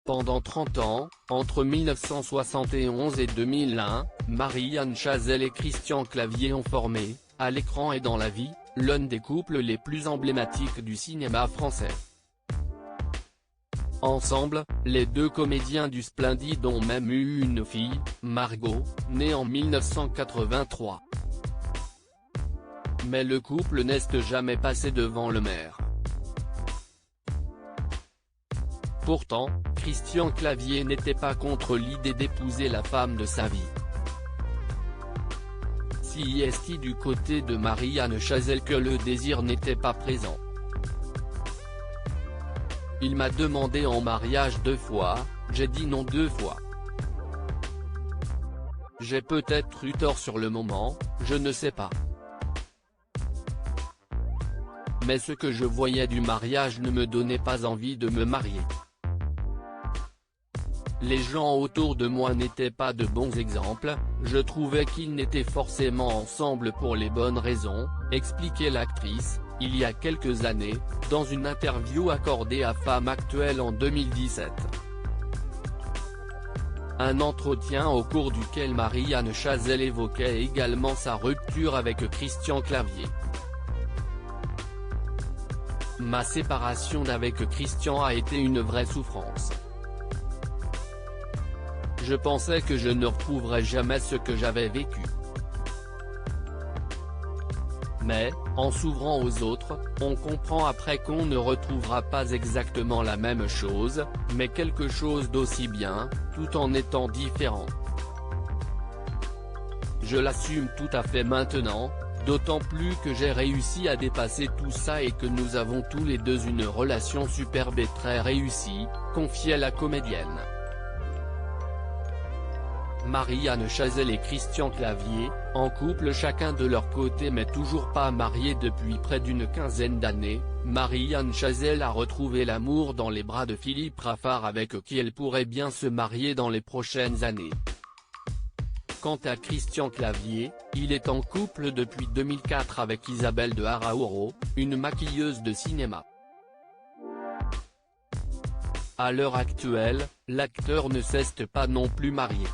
Pendant 30 ans, entre 1971 et 2001, Marie-Anne Chazelle et Christian Clavier ont formé, à l'écran et dans la vie, l'un des couples les plus emblématiques du cinéma français. Ensemble, les deux comédiens du Splendide ont même eu une fille, Margot, née en 1983. Mais le couple n'est jamais passé devant le maire. Pourtant, Christian Clavier n'était pas contre l'idée d'épouser la femme de sa vie. Si est du côté de Marie-Anne Chazelle que le désir n'était pas présent. Il m'a demandé en mariage 2 fois, j'ai dit non 2 fois. J'ai peut-être eu tort sur le moment, je ne sais pas. Mais ce que je voyais du mariage ne me donnait pas envie de me marier. Les gens autour de moi n'étaient pas de bons exemples, je trouvais qu'ils n'étaient forcément ensemble pour les bonnes raisons, expliquait l'actrice, il y a quelques années, dans une interview accordée à Femme Actuelle en 2017. Un entretien au cours duquel Marie-Anne Chazelle évoquait également sa rupture avec Christian Clavier. Ma séparation d'avec Christian a été une vraie souffrance. Je pensais que je ne retrouverais jamais ce que j'avais vécu. Mais, en s'ouvrant aux autres, on comprend après qu'on ne retrouvera pas exactement la même chose, mais quelque chose d'aussi bien, tout en étant différent. Je l'assume tout à fait maintenant, d'autant plus que j'ai réussi à dépasser tout ça et que nous avons tous les deux une relation superbe et très réussie, confiait la comédienne. Marie-Anne Chazelle et Christian Clavier, en couple chacun de leur côté mais toujours pas mariés depuis près d'une quinzaine d'années, Marie-Anne Chazelle a retrouvé l'amour dans les bras de Philippe Raffard avec qui elle pourrait bien se marier dans les prochaines années. Quant à Christian Clavier, il est en couple depuis 2004 avec Isabelle de Haraouro, une maquilleuse de cinéma. À l'heure actuelle, l'acteur ne s'est pas non plus marié.